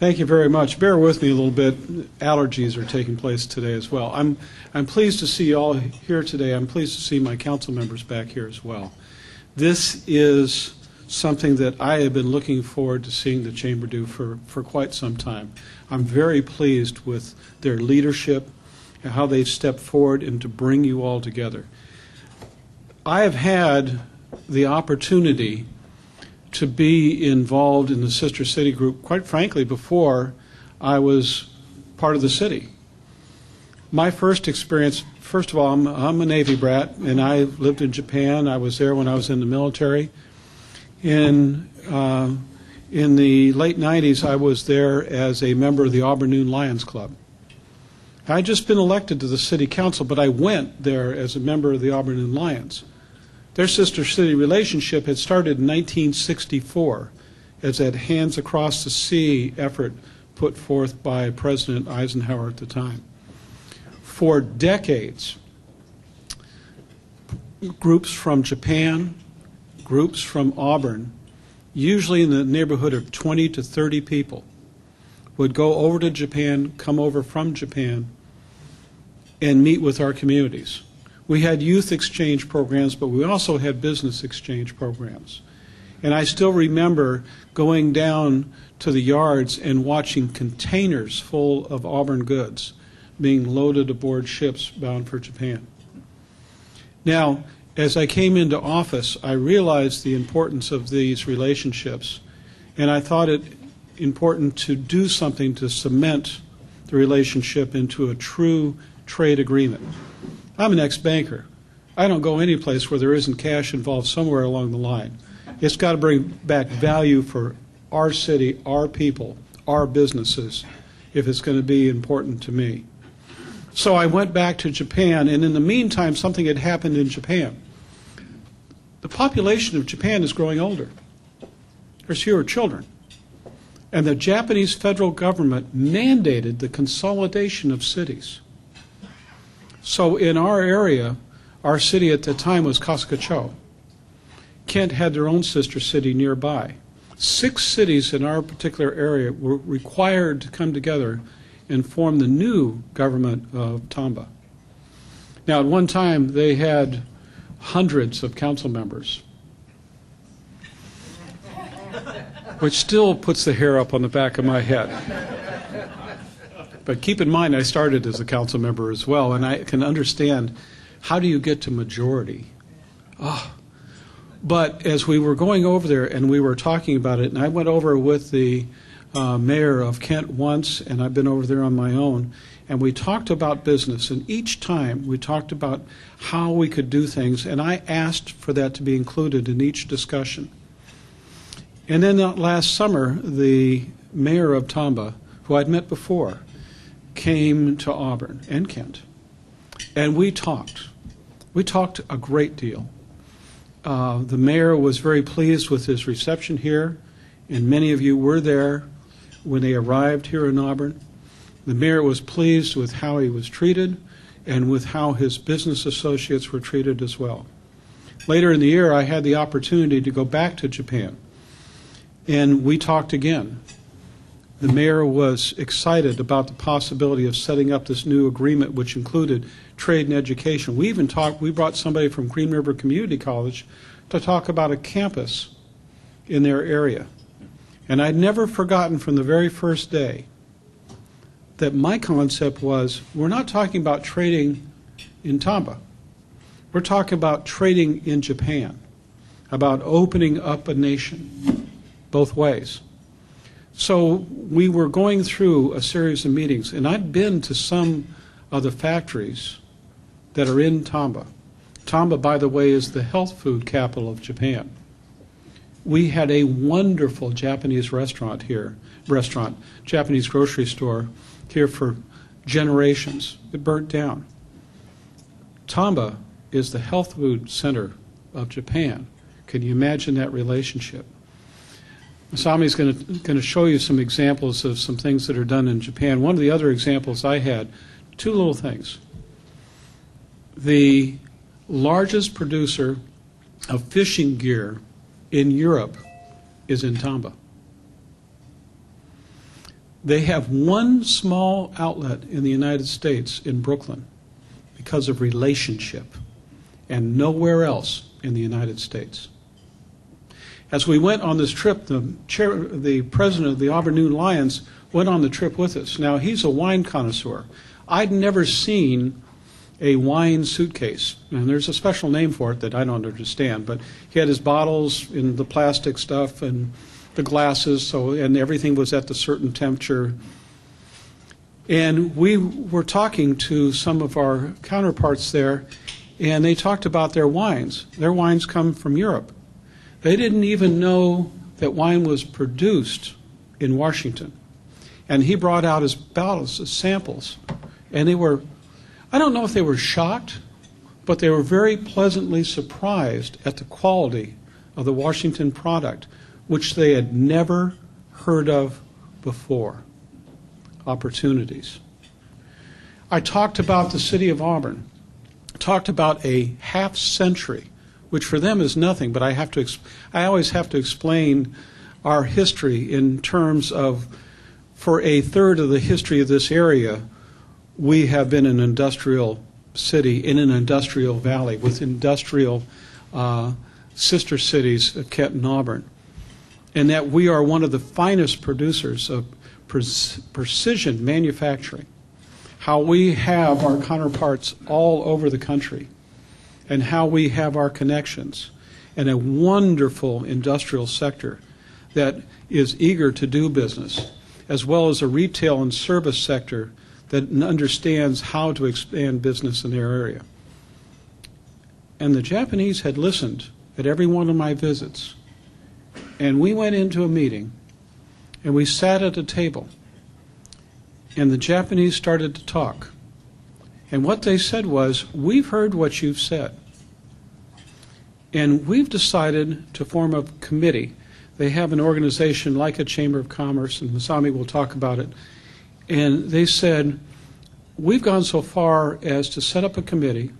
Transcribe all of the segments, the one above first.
Thank you very much. Bear with me a little bit. Allergies are taking place today as well. I'm pleased to see you all here today. I'm pleased to see my council members back here as well. This is something that I have been looking forward to seeing the Chamber do for quite some time. I'm very pleased with their leadership and how they've stepped forward and to bring you all together. I have had the opportunity to be involved in the Sister City group, quite frankly, before I was part of the city. My first experience, first of all, I'm a Navy brat, and I lived in Japan. I was there when I was in the military. In the late 90s, I was there as a member of the Auburn Noon Lions Club. I'd just been elected to the city council, but I went there as a member of the Auburn Noon Lions. Their sister-city relationship had started in 1964 as that Hands Across the Sea effort put forth by President Eisenhower at the time. For decades, groups from Japan, groups from Auburn, usually in the neighborhood of 20 to 30 people, would go over to Japan, come over from Japan, and meet with our communities. We had youth exchange programs, but we also had business exchange programs. And I still remember going down to the yards and watching containers full of Auburn goods being loaded aboard ships bound for Japan. Now, as I came into office, I realized the importance of these relationships, and I thought it important to do something to cement the relationship into a true trade agreement. I'm an ex-banker. I don't go any place where there isn't cash involved somewhere along the line. It's got to bring back value for our city, our people, our businesses, if it's going to be important to me. So I went back to Japan, and in the meantime, something had happened in Japan. The population of Japan is growing older. There's fewer children. And the Japanese federal government mandated the consolidation of cities. So in our area, our city at the time was Kasugacho. Kent had their own sister city nearby. 6 cities in our particular area were required to come together and form the new government of Tamba. Now, at one time, they had hundreds of council members, which still puts the hair up on the back of my head. But keep in mind, I started as a council member as well, and I can understand how do you get to majority. But as we were going over there and we were talking about it, and I went over with the mayor of Kent once, and I've been over there on my own, and we talked about business, and each time we talked about how we could do things, and I asked for that to be included in each discussion. And then last summer, the mayor of Tamba, who I'd met before, came to Auburn and Kent, and we talked. We talked a great deal. The mayor was very pleased with his reception here, and many of you were there when they arrived here in Auburn. The mayor was pleased with how he was treated and with how his business associates were treated as well. Later in the year, I had the opportunity to go back to Japan, and we talked again. The mayor was excited about the possibility of setting up this new agreement, which included trade and education. We brought somebody from Green River Community College to talk about a campus in their area. And I'd never forgotten from the very first day that my concept was, we're not talking about trading in Tamba. We're talking about trading in Japan, about opening up a nation both ways. So we were going through a series of meetings, and I'd been to some of the factories that are in Tamba. Tamba, by the way, is the health food capital of Japan. We had a wonderful Japanese Japanese grocery store here for generations. It burnt down. Tamba is the health food center of Japan. Can you imagine that relationship? Masami's going to show you some examples of some things that are done in Japan. One of the other examples I had, 2 little things. The largest producer of fishing gear in Europe is in Tamba. They have one small outlet in the United States in Brooklyn because of relationship, and nowhere else in the United States. As we went on this trip, the president of the Auburn Noon Lions went on the trip with us. Now, he's a wine connoisseur. I'd never seen a wine suitcase, and there's a special name for it that I don't understand, but he had his bottles in the plastic stuff and the glasses, and everything was at the certain temperature. And we were talking to some of our counterparts there, and they talked about their wines. Their wines come from Europe. They didn't even know that wine was produced in Washington. And he brought out his bottles as samples. And they were, I don't know if they were shocked, but they were very pleasantly surprised at the quality of the Washington product, which they had never heard of before. Opportunities. I talked about the City of Auburn, talked about a half century, which for them is nothing, but I always have to explain our history in terms of, for a third of the history of this area, we have been an industrial city in an industrial valley with industrial sister cities of Kent and Auburn, and that we are one of the finest producers of precision manufacturing, how we have our counterparts all over the country, and how we have our connections, and a wonderful industrial sector that is eager to do business, as well as a retail and service sector that understands how to expand business in their area. And the Japanese had listened at every one of my visits, and we went into a meeting, and we sat at a table, and the Japanese started to talk. And what they said was, we've heard what you've said, and we've decided to form a committee. They have an organization like a Chamber of Commerce, and Masami will talk about it. And they said, we've gone so far as to set up a committee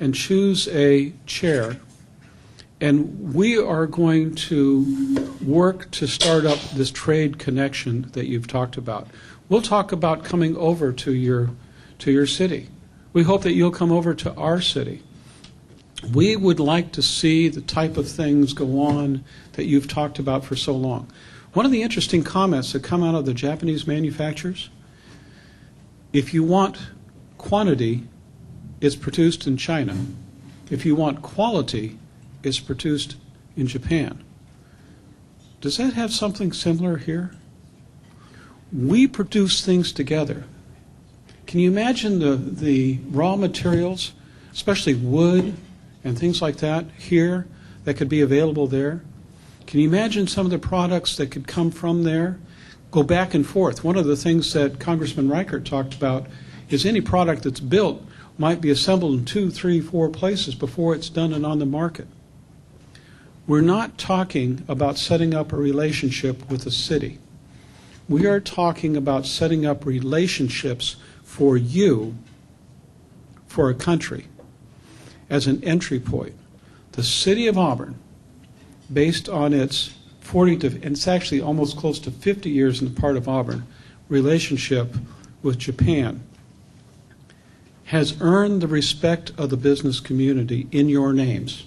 and choose a chair, and we are going to work to start up this trade connection that you've talked about. We'll talk about coming over to your city. We hope that you'll come over to our city. We would like to see the type of things go on that you've talked about for so long. One of the interesting comments that come out of the Japanese manufacturers, if you want quantity, it's produced in China. If you want quality, it's produced in Japan. Does that have something similar here? We produce things together. Can you imagine the raw materials, especially wood and things like that here, that could be available there? Can you imagine some of the products that could come from there? Go back and forth. One of the things that Congressman Reichert talked about is any product that's built might be assembled in 2, 3, 4 places before it's done and on the market. We're not talking about setting up a relationship with a city. We are talking about setting up relationships for you, for a country, as an entry point. The City of Auburn, based on its 40 to, and it's actually almost close to 50 years in the part of Auburn, relationship with Japan, has earned the respect of the business community in your names.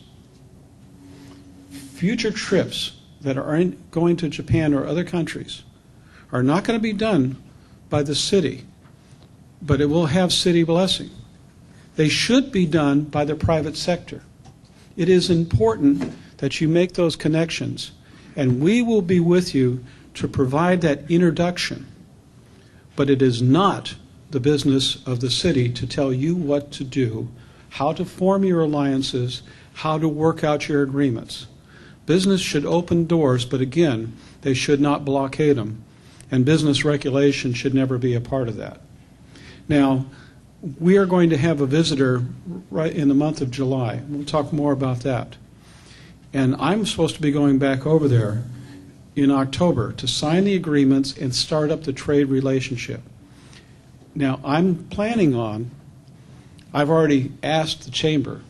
Future trips that are going to Japan or other countries are not going to be done by the city, but it will have city blessing. They should be done by the private sector. It is important that you make those connections, and we will be with you to provide that introduction. But it is not the business of the city to tell you what to do, how to form your alliances, how to work out your agreements. Business should open doors, but again, they should not blockade them. And business regulation should never be a part of that. Now, we are going to have a visitor right in the month of July. We'll talk more about that. And I'm supposed to be going back over there in October to sign the agreements and start up the trade relationship. Now, I'm planning on, I've already asked the Chamber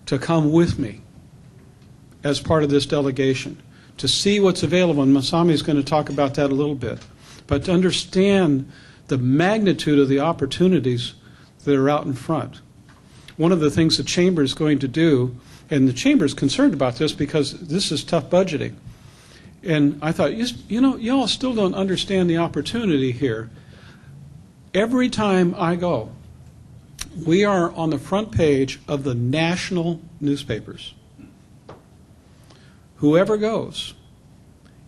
to come with me as part of this delegation to see what's available, and Masami is going to talk about that a little bit. but to understand the magnitude of the opportunities that are out in front. One of the things the Chamber is going to do, and the Chamber is concerned about this because this is tough budgeting. And I thought, y'all still don't understand the opportunity here. Every time I go, we are on the front page of the national newspapers. Whoever goes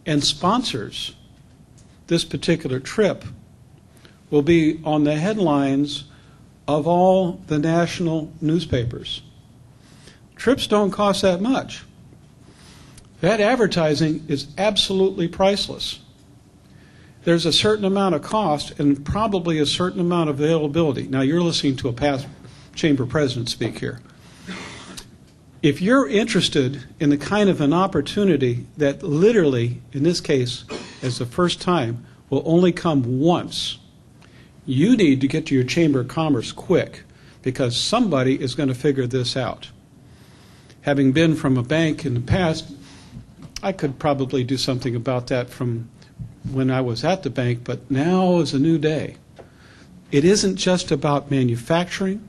and sponsors this particular trip will be on the headlines of all the national newspapers. Trips don't cost that much. That advertising is absolutely priceless. There's a certain amount of cost and probably a certain amount of availability. Now, you're listening to a past Chamber president speak here. If you're interested in the kind of an opportunity that literally, in this case, as the first time, will only come once, you need to get to your Chamber of Commerce quick, because somebody is going to figure this out. Having been from a bank in the past, I could probably do something about that from when I was at the bank, but now is a new day. It isn't just about manufacturing.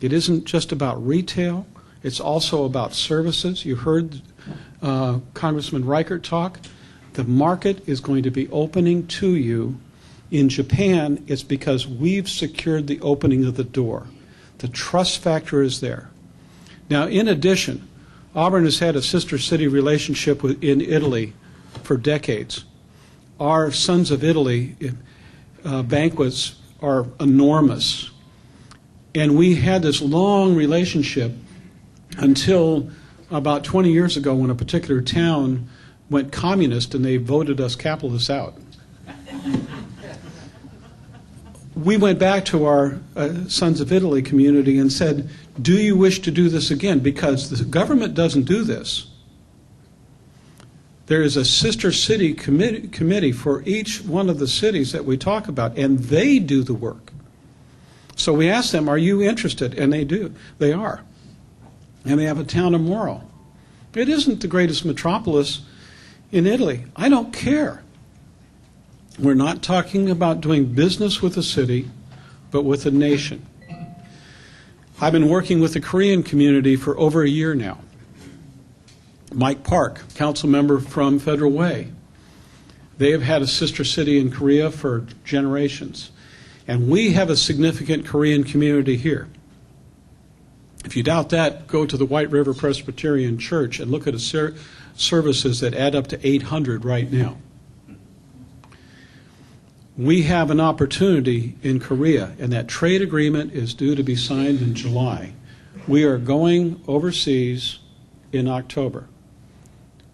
It isn't just about retail. It's also about services. You heard Congressman Reichert talk. The market is going to be opening to you. In Japan, it's because we've secured the opening of the door. The trust factor is there. Now, in addition, Auburn has had a sister city relationship in Italy for decades. Our Sons of Italy banquets are enormous. And we had this long relationship until about 20 years ago when a particular town went communist and they voted us capitalists out. We went back to our Sons of Italy community and said, do you wish to do this again? Because the government doesn't do this. There is a sister city committee for each one of the cities that we talk about, and they do the work. So we asked them, are you interested? And they do. They are. And they have a town of Moro. It isn't the greatest metropolis in Italy. I don't care. We're not talking about doing business with a city, but with a nation. I've been working with the Korean community for over a year now. Mike Park, council member from Federal Way. They have had a sister city in Korea for generations. And we have a significant Korean community here. If you doubt that, go to the White River Presbyterian Church and look at the services that add up to 800 right now. We have an opportunity in Korea, and that trade agreement is due to be signed in July. We are going overseas in October.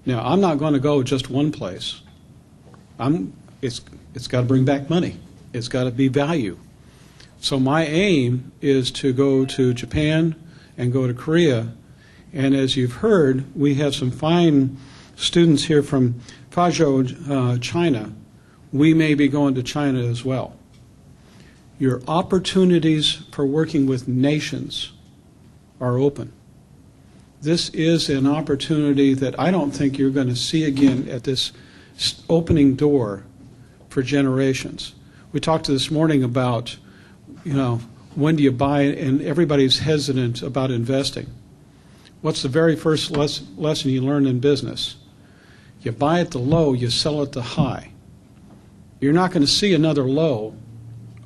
Now, I'm not going to go just one place. It's got to bring back money. It's got to be value. So my aim is to go to Japan and go to Korea. And as you've heard, we have some fine students here from Fuzhou, China. We may be going to China as well. Your opportunities for working with nations are open. This is an opportunity that I don't think you're going to see again at this opening door for generations. We talked this morning about, when do you buy, and everybody's hesitant about investing. What's the very first lesson you learn in business? You buy at the low, you sell at the high. You're not going to see another low,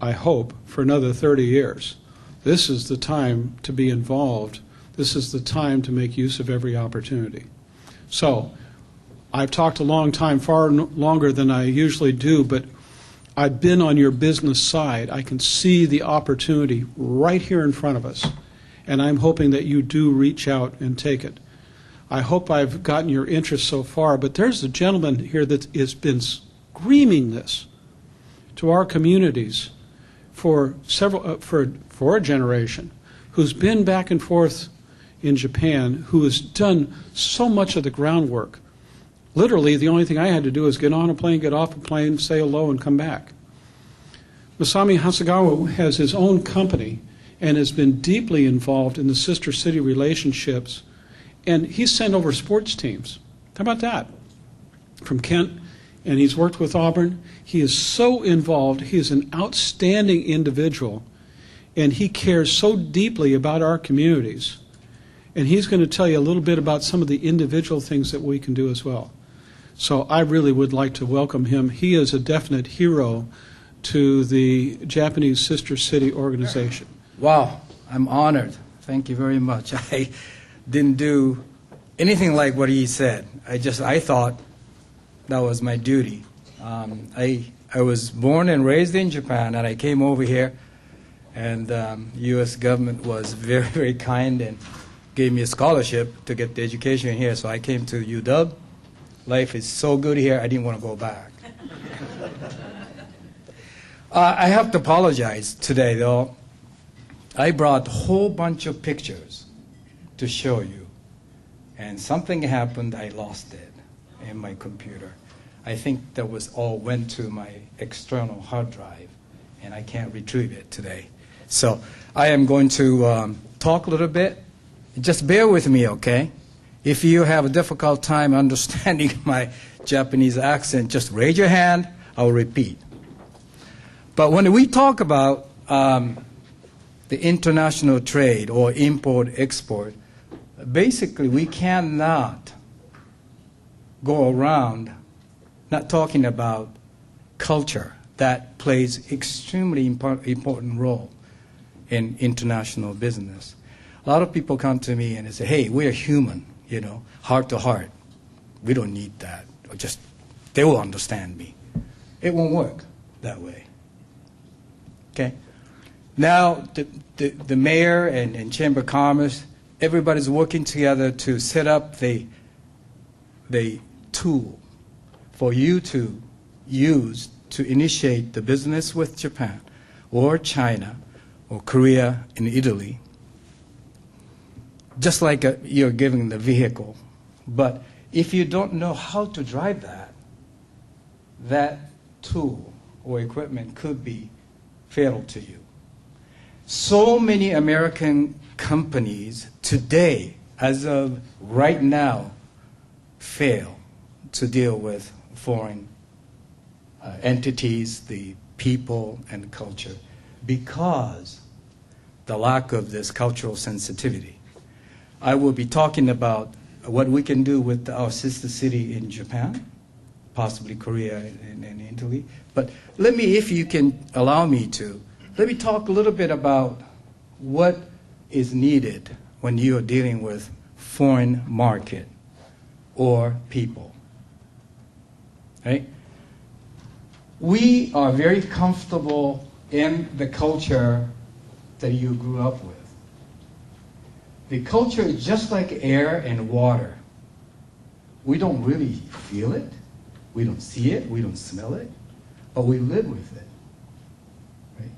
I hope, for another 30 years. This is the time to be involved. This is the time to make use of every opportunity. So, I've talked a long time, far longer than I usually do, but I've been on your business side. I can see the opportunity right here in front of us, and I'm hoping that you do reach out and take it. I hope I've gotten your interest so far, but there's a gentleman here that has been screaming this to our communities for for a generation, who's been back and forth in Japan, who has done so much of the groundwork. Literally, the only thing I had to do is get on a plane, get off a plane, say hello, and come back. Masami Hasegawa has his own company and has been deeply involved in the sister city relationships, and he's sent over sports teams. How about that? From Kent and he's worked with Auburn. He is so involved. He is an outstanding individual, and he cares so deeply about our communities. And he's going to tell you a little bit about some of the individual things that we can do as well. So I really would like to welcome him. He is a definite hero to the Japanese Sister City organization. Wow, I'm honored. Thank you very much. I didn't do anything like what he said. I thought that was my duty. I was born and raised in Japan, and I came over here, and U.S. government was very, very kind and gave me a scholarship to get the education here. So I came to UW. Life is so good here, I didn't want to go back. I have to apologize today, though. I brought a whole bunch of pictures to show you. And something happened, I lost it in my computer. I think that was all went to my external hard drive, and I can't retrieve it today. So I am going to talk a little bit. Just bear with me, okay? If you have a difficult time understanding my Japanese accent, just raise your hand, I'll repeat. But when we talk about the international trade or import-export, basically we cannot go around not talking about culture that plays extremely important role in international business. A lot of people come to me and they say, hey, we're human, heart to heart. We don't need that. They will understand me. It won't work that way. Okay? Now, the mayor and Chamber of Commerce, everybody's working together to set up the tool for you to use to initiate the business with Japan or China or Korea and Italy. Just like you're giving the vehicle. But if you don't know how to drive that tool or equipment could be fatal to you. So many American companies today, as of right now, fail to deal with foreign entities, the people and the culture, because the lack of this cultural sensitivity. I will be talking about what we can do with our sister city in Japan, possibly Korea and Italy. But let me, if you can allow me to, let me talk a little bit about what is needed when you are dealing with foreign market or people. Right? We are very comfortable in the culture that you grew up with. The culture is just like air and water. We don't really feel it. We don't see it. We don't smell it. But we live with it. Right?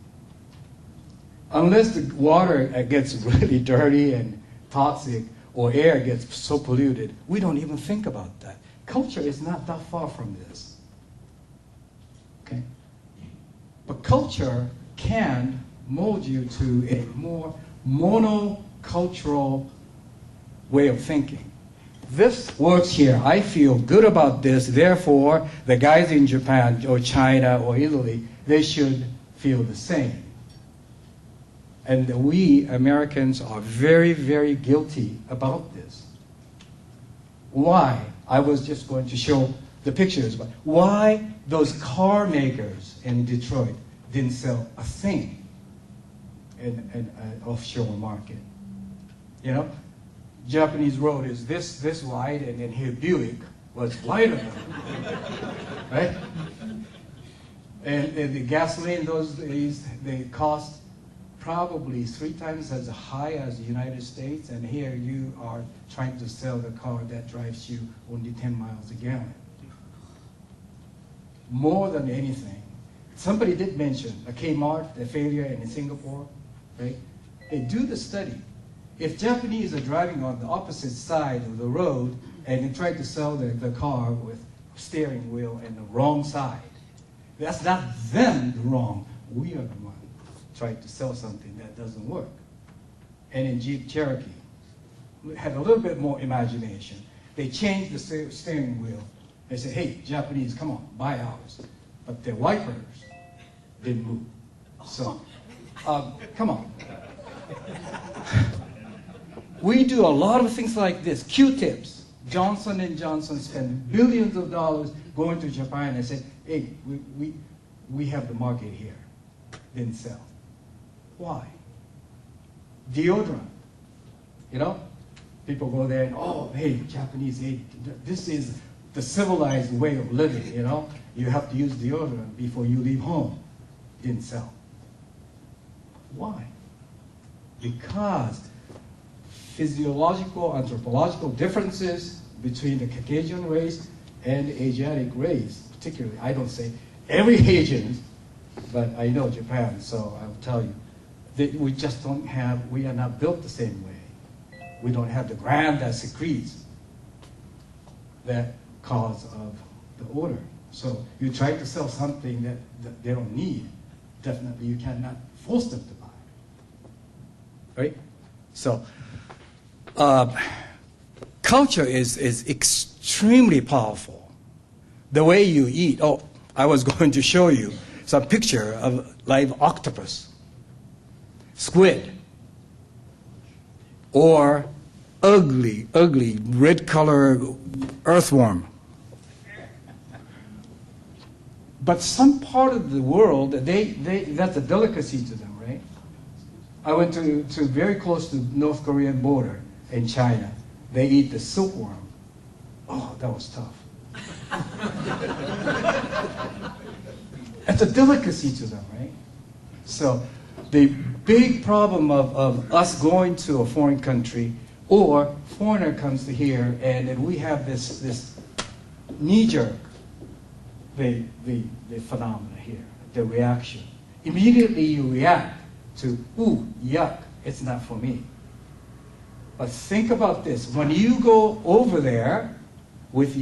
Unless the water gets really dirty and toxic or air gets so polluted, we don't even think about that. Culture is not that far from this. Okay? But culture can mold you to a more monocultural way of thinking. This works here. I feel good about this. Therefore, the guys in Japan or China or Italy, they should feel the same. And we Americans are very, very guilty about this. Why? I was just going to show the pictures. But why those car makers in Detroit didn't sell a thing in an offshore market? Japanese road is this wide, and then here Buick was wider than it, right? And the gasoline those days, they cost probably 3 times as high as the United States, and here you are trying to sell the car that drives you only 10 miles a gallon. More than anything, somebody did mention a Kmart, the failure in Singapore, right? They do the study. If Japanese are driving on the opposite side of the road and they try to sell the car with steering wheel and the wrong side, that's not them wrong. We are the one trying to sell something that doesn't work. And in Jeep Cherokee, had a little bit more imagination. They changed the steering wheel They say, hey, Japanese, come on, buy ours. But the wipers didn't move. So, come on. We do a lot of things like this. Q-tips. Johnson & Johnson spend billions of dollars going to Japan and say, hey, we have the market here. Didn't sell. Why? Deodorant. You know? People go there and, oh, hey, Japanese, hey, this is the civilized way of living, you know? You have to use deodorant before you leave home. Didn't sell. Why? Because physiological, anthropological differences between the Caucasian race and the Asiatic race, particularly, I don't say every Asian, but I know Japan, so I'll tell you, that we just don't have, we are not built the same way. We don't have the gland that secretes that cause of the odor. So you try to sell something that they don't need, definitely you cannot force them to buy. Right? So, culture is extremely powerful. The way you eat. Oh, I was going to show you some picture of live octopus, squid, or ugly red color earthworm. But some part of the world, that's a delicacy to them, right? I went to very close to North Korean border in China. They eat the silkworm. Oh, that was tough. It's a delicacy to them, right? So the big problem of us going to a foreign country, or foreigner comes to here and then we have this knee-jerk, the phenomena here, the reaction. Immediately you react to, ooh, yuck, it's not for me. But think about this. When you go over there with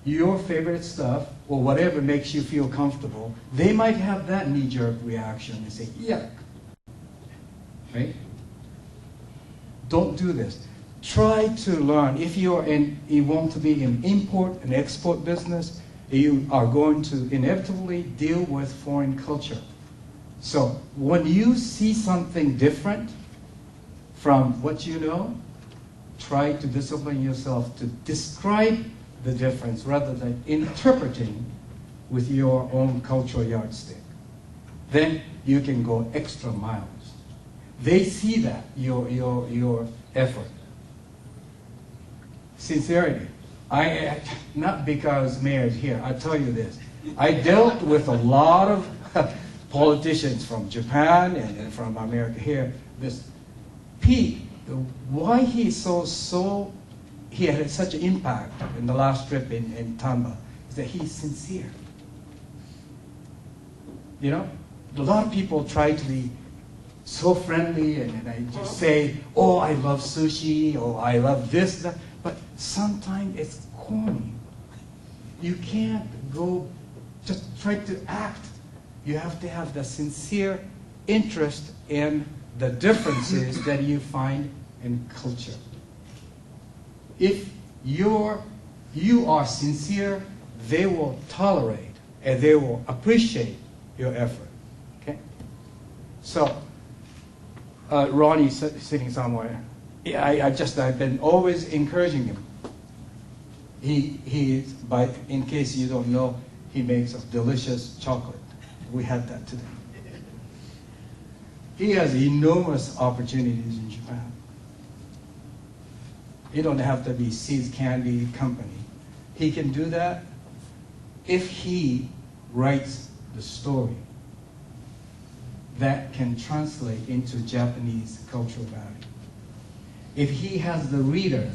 your favorite stuff, or whatever makes you feel comfortable, they might have that knee-jerk reaction and say, yuck. Right? Don't do this. Try to learn. If you want to be in import and export business, you are going to inevitably deal with foreign culture. So when you see something different from what you know, try to discipline yourself to describe the difference rather than interpreting with your own cultural yardstick. Then you can go extra miles. They see that, your effort. Sincerity. Not because Mayor is here, I tell you this. I dealt with a lot of politicians from Japan and from America here. This Pete, why he's he had such an impact in the last trip in Tamba, is that he's sincere. You know, a lot of people try to be so friendly and I just say, oh, I love sushi, or I love this, that. But sometimes it's corny. You can't go just try to act. You have to have the sincere interest in the differences that you find in culture. If you are sincere, they will tolerate and they will appreciate your effort. Okay? So, Ronnie's sitting somewhere. I've been always encouraging him. In case you don't know, he makes a delicious chocolate. We had that today. He has enormous opportunities in Japan. You don't have to be seeds candy company. He can do that if he writes the story that can translate into Japanese cultural value. If he has the reader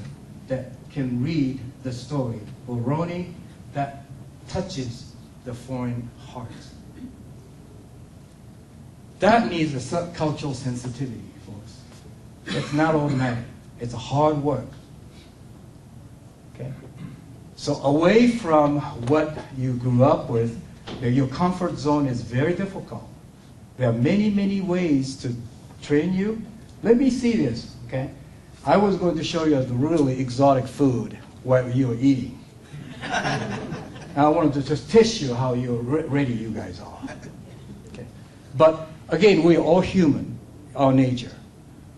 that can read the story, or Ronnie, that touches the foreign heart. That needs a subcultural sensitivity, folks. It's not automatic. It's a hard work. Okay? So away from what you grew up with, your comfort zone is very difficult. There are many, many ways to train you. Let me see this, okay? I was going to show you the really exotic food while you were eating. I wanted to just test you how ready you guys are. Okay. But again, we're all human, our nature.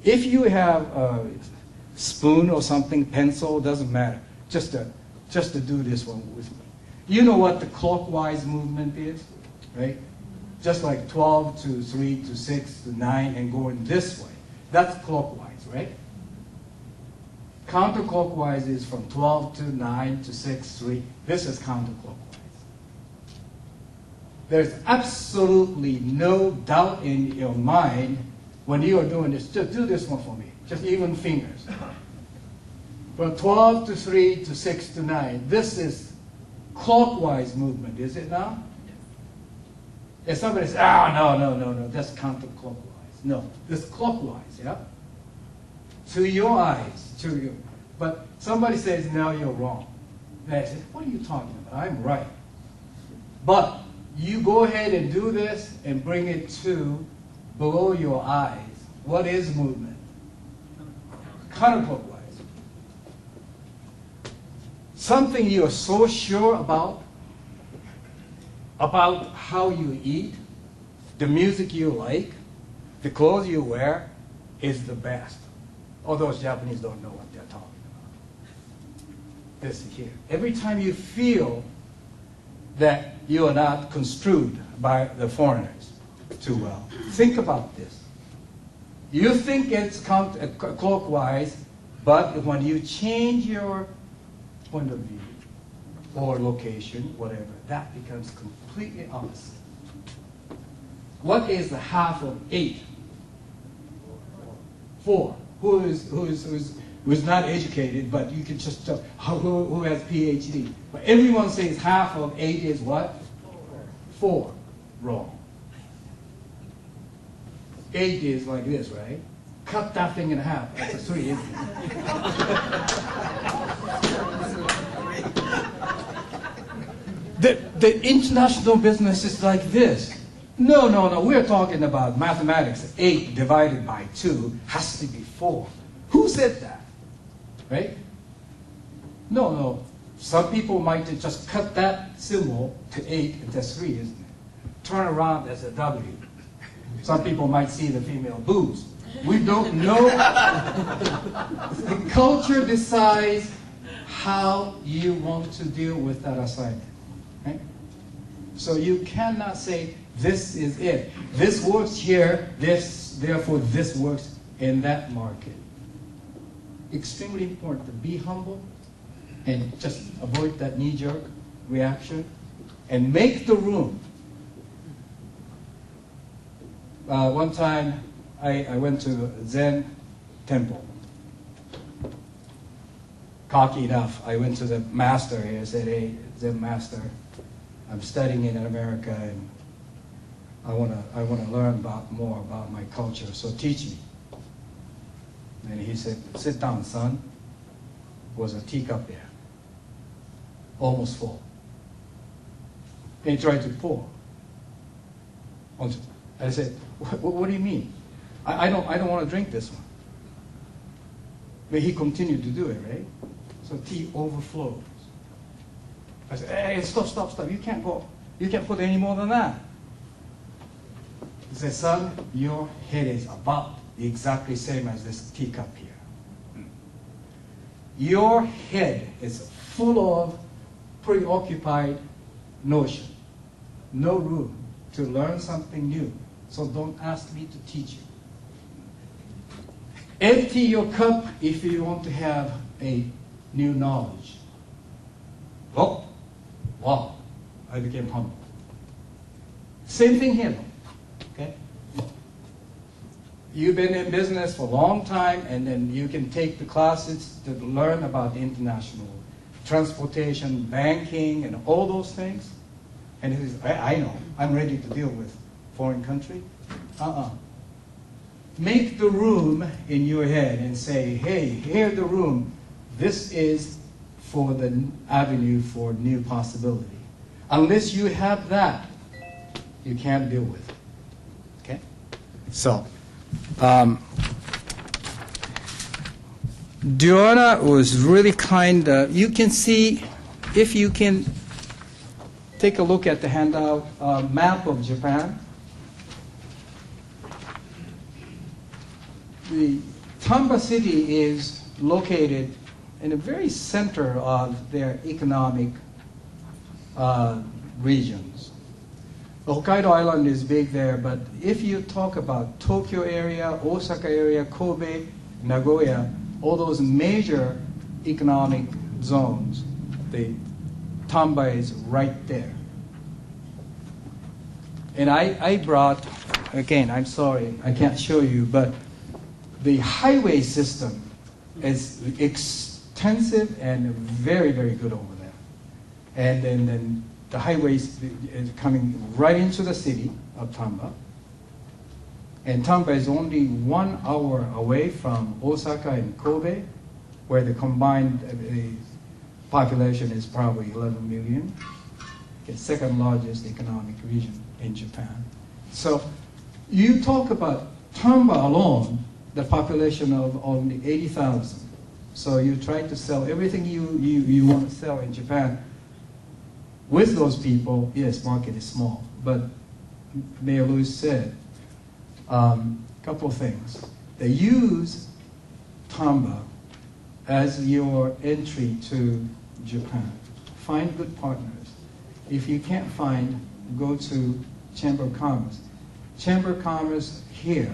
If you have a spoon or something, pencil, doesn't matter. Just to do this one with me. You know what the clockwise movement is, right? Just like 12 to 3 to 6 to 9 and going this way. That's clockwise, right? Counterclockwise is from 12 to 9 to 6, 3. This is counterclockwise. There's absolutely no doubt in your mind when you are doing this. Just do this one for me. Just even fingers. From 12 to 3 to 6 to 9. This is clockwise movement, is it not? If somebody says, no, that's counterclockwise. No, this is clockwise, yeah? To your eyes, to you. But somebody says, no, you're wrong. Then I say, what are you talking about? I'm right. But you go ahead and do this and bring it to below your eyes. What is movement? Counterclockwise. Something you are so sure about how you eat, the music you like, the clothes you wear, is the best. All those Japanese don't know what they're talking about. This here. Every time you feel that you are not construed by the foreigners too well, think about this. You think it's clockwise, but when you change your point of view or location, whatever, that becomes completely opposite. What is the half of 8? 4. Who is not educated, but you can just tell who has PhD. But everyone says half of 8 is what? 4. Wrong. 8 is like this, right? Cut that thing in half. That's a 3, isn't it? The international business is like this. No. We're talking about mathematics. 8 divided by 2 has to be 4. Who said that? Right? No. Some people might just cut that symbol to 8 and that's 3, isn't it? Turn around as a W. Some people might see the female boobs. We don't know. The culture decides how you want to deal with that assignment. Right? So you cannot say, this is it. This works here, therefore this works in that market. Extremely important to be humble and just avoid that knee-jerk reaction and make the room. One time I went to a Zen temple. Cocky enough, I went to the master here and said, hey, Zen master, I'm studying in America and I want to learn more about my culture, so teach me. And he said, sit down, son. Was a teacup there, almost full. And he tried to pour. I said, what do you mean? I don't want to drink this one. But he continued to do it, right? So tea overflows. I said, hey, stop. You can't put any more than that. He said, son, your head is about exactly same as this teacup here. Your head is full of preoccupied notion. No room to learn something new. So don't ask me to teach you. Empty your cup if you want to have a new knowledge. Oh, wow, I became humble. Same thing here. Okay? You've been in business for a long time, and then you can take the classes to learn about international transportation, banking, and all those things. And he says, I know, I'm ready to deal with foreign country. Make the room in your head and say, hey, here's the room. This is for the avenue for new possibility. Unless you have that, you can't deal with it. Okay? So, Diona was really kind. You can see if you can take a look at the handout map of Japan, the Tamba City is located in the very center of their economic regions. The Hokkaido Island is big there, but if you talk about Tokyo area, Osaka area, Kobe, Nagoya, all those major economic zones, the Tamba is right there. And I brought, again, I'm sorry, I can't show you, but the highway system is extensive and very, very good over there. And then the highways is coming right into the city of Tamba. And Tamba is only 1 hour away from Osaka and Kobe, where the combined population is probably 11 million. It's second largest economic region in Japan. So you talk about Tamba alone, the population of only 80,000. So you try to sell everything you want to sell in Japan. With those people, yes, market is small. But Mayor Lewis said a couple of things. They use Tamba as your entry to Japan. Find good partners. If you can't find, go to Chamber of Commerce. Chamber of Commerce here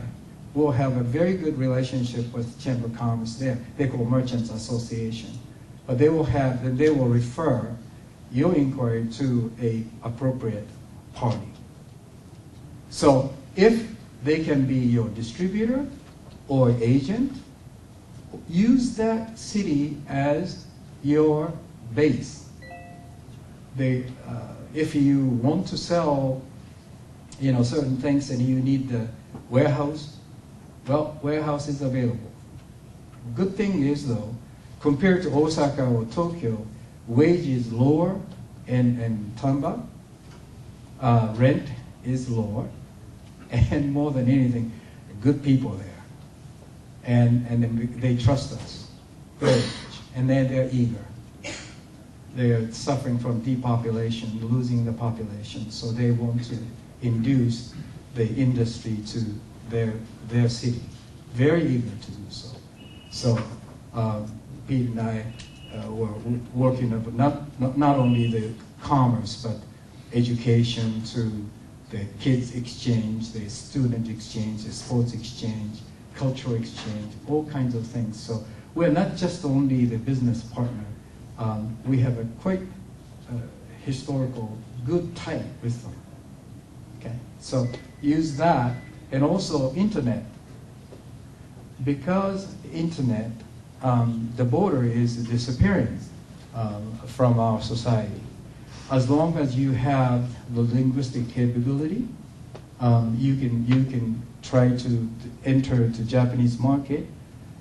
will have a very good relationship with Chamber of Commerce there. They call Merchants Association. But they will refer your inquiry to an appropriate party. So if they can be your distributor or agent, use that city as your base. If you want to sell certain things and you need the warehouse, well, warehouse is available. Good thing is, though, compared to Osaka or Tokyo, wage is lower in Tamba, rent is lower, and more than anything, good people there. And they trust us very much, and they're eager. They're suffering from depopulation, losing the population, so they want to induce the industry to their city. Very eager to do so. So Pete and I were working on not only the commerce, but education to the kids exchange, the student exchange, the sports exchange, cultural exchange, all kinds of things. So we're not just only the business partner. We have a quite historical good tie with them. Okay, so use that, and also internet. Because internet, the border is disappearing from our society. As long as you have the linguistic capability, you can try to enter the Japanese market,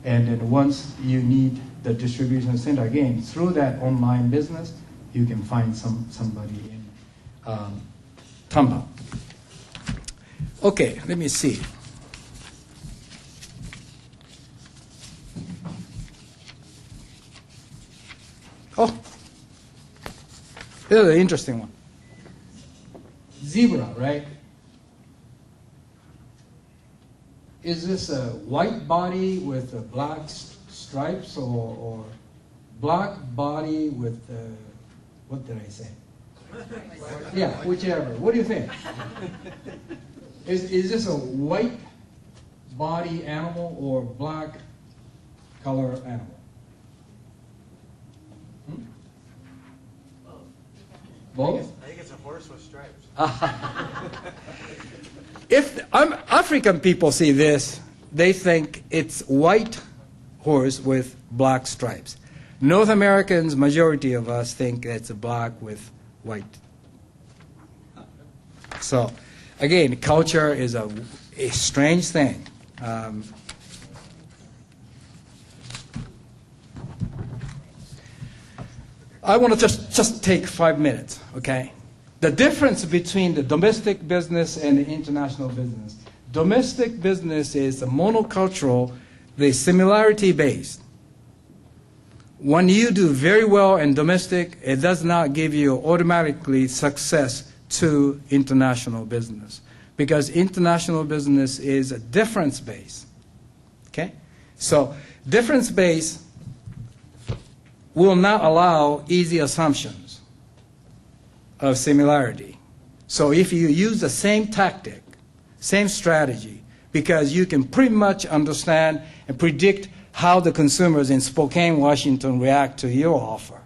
and then once you need the distribution center again, through that online business, you can find somebody in Tamba. Okay, let me see. Oh, this is an interesting one. Zebra, right? Is this a white body with black stripes, or black body with, what did I say? Yeah, whichever. What do you think? Is this a white body animal or black color animal? Both? I think it's a horse with stripes. If African people see this, they think it's white horse with black stripes. North Americans, majority of us think it's a black with white. So, again, culture is a strange thing. I want to just take 5 minutes, okay? The difference between the domestic business and the international business. Domestic business is monocultural, the similarity based. when you do very well in domestic, it does not give you automatically success to international business, because international business is a difference base. Okay? So difference base will not allow easy assumptions of similarity. So if you use the same tactic, same strategy, because you can pretty much understand and predict how the consumers in Spokane, Washington react to your offer.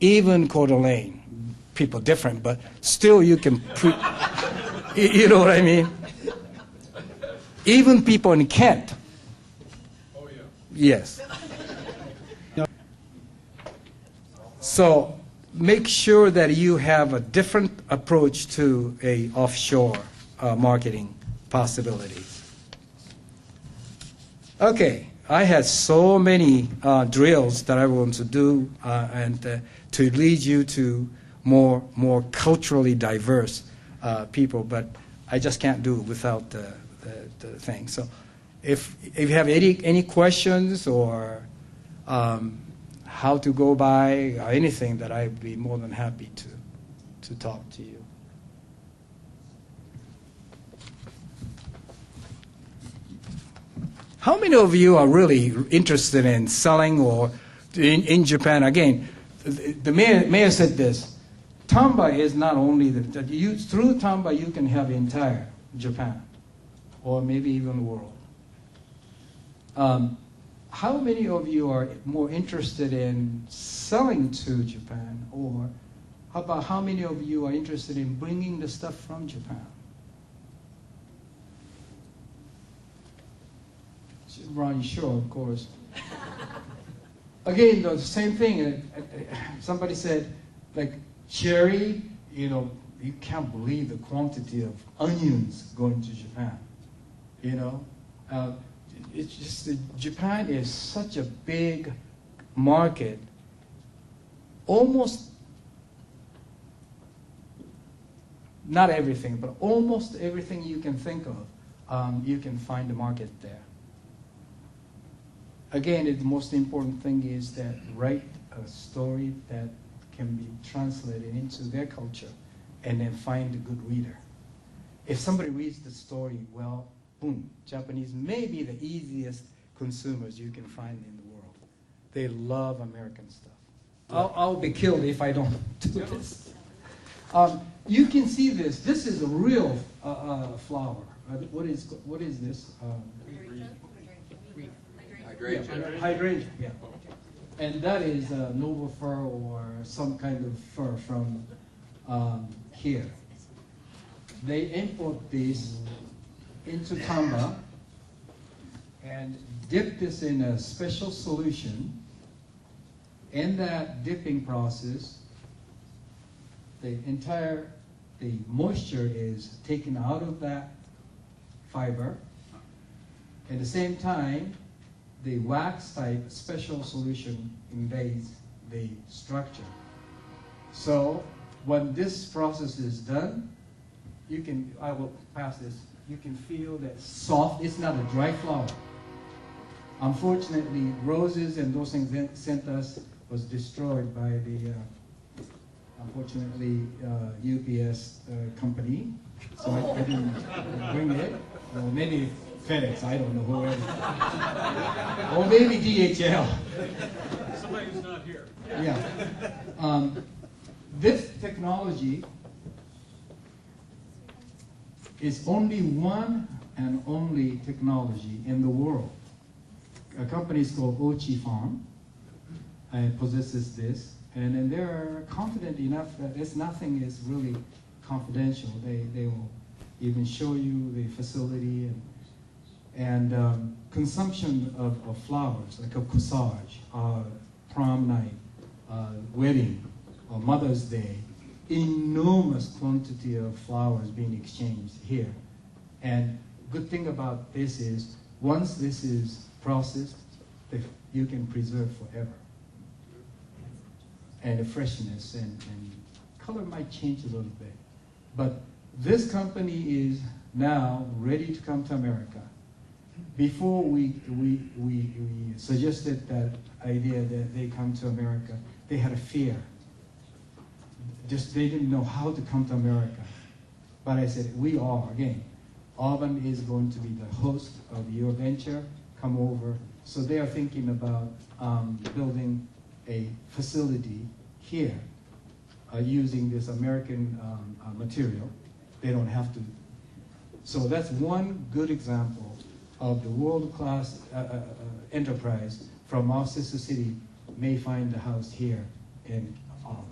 Even Coeur d'Alene, people different, but still you can, you know what I mean? Even people in Kent. Oh, yeah. Yes. So make sure that you have a different approach to a offshore marketing possibilities. Okay. I had so many drills that I want to do and to lead you to more culturally diverse people, but I just can't do it without the thing. So if you have any questions or how to go by or anything, that I'd be more than happy to talk to you. How many of you are really interested in selling or in Japan? Again, the mayor said this. Tamba is not only through Tamba you can have entire Japan, or maybe even the world. How many of you are more interested in selling to Japan, or how about how many of you are interested in bringing the stuff from Japan? Ron Shaw, of course. Again, the same thing. Somebody said, like, cherry, you can't believe the quantity of onions going to Japan. It's just that Japan is such a big market. Almost, not everything, but almost everything you can think of, you can find a market there. Again, the most important thing is that write a story that can be translated into their culture and then find a good reader. If somebody reads the story well, boom, Japanese may be the easiest consumers you can find in the world. They love American stuff. I'll be killed if I don't do this. You can see this. This is a real flower. What is this? Hydrangea, yeah. And that is noble fir or some kind of fir from here. They import this into Tamba and dip this in a special solution. In that dipping process, the moisture is taken out of that fiber. At the same time, the wax type special solution invades the structure. So when this process is done, I will pass this, you can feel that soft, it's not a dry flower. Unfortunately, roses and those things sent us was destroyed by the, unfortunately, UPS company. So I didn't bring it. Or maybe FedEx, I don't know, whoever. Or maybe DHL. Somebody who's not here. Yeah. This technology is only one and only technology in the world. A company is called Ochi Farm and possesses this, and then they're confident enough that nothing is really confidential. They will even show you the facility and consumption of flowers, like a corsage, prom night, wedding, or Mother's Day. Enormous quantity of flowers being exchanged here. And good thing about this is, once this is processed, you can preserve forever. And the freshness and color might change a little bit. But this company is now ready to come to America. before we suggested that idea that they come to America, they had a fear. Just they didn't know how to come to America. But I said, we are, again, Auburn is going to be the host of your venture, come over. So they are thinking about building a facility here using this American material. They don't have to. So that's one good example of the world-class enterprise from our sister city may find a house here in Auburn.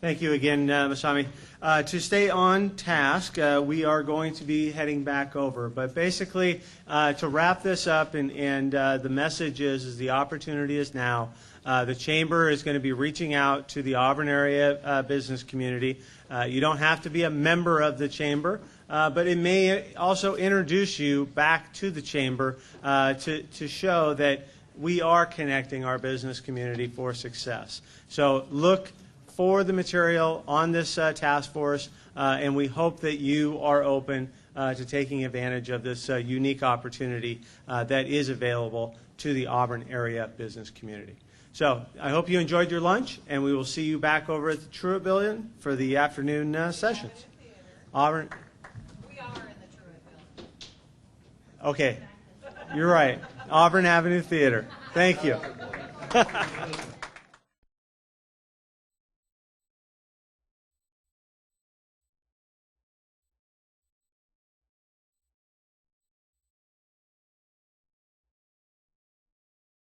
Thank you again, Masami. To stay on task, we are going to be heading back over. But basically, to wrap this up, and the message is the opportunity is now. The Chamber is going to be reaching out to the Auburn area business community. You don't have to be a member of the Chamber, but it may also introduce you back to the Chamber to show that we are connecting our business community for success. So look for the material on this task force, and we hope that you are open to taking advantage of this unique opportunity that is available to the Auburn area business community. So I hope you enjoyed your lunch, and we will see you back over at the Truett Building for the afternoon sessions. Auburn. We are in the Truett Building. Okay, you're right. Auburn Avenue Theater. Thank you.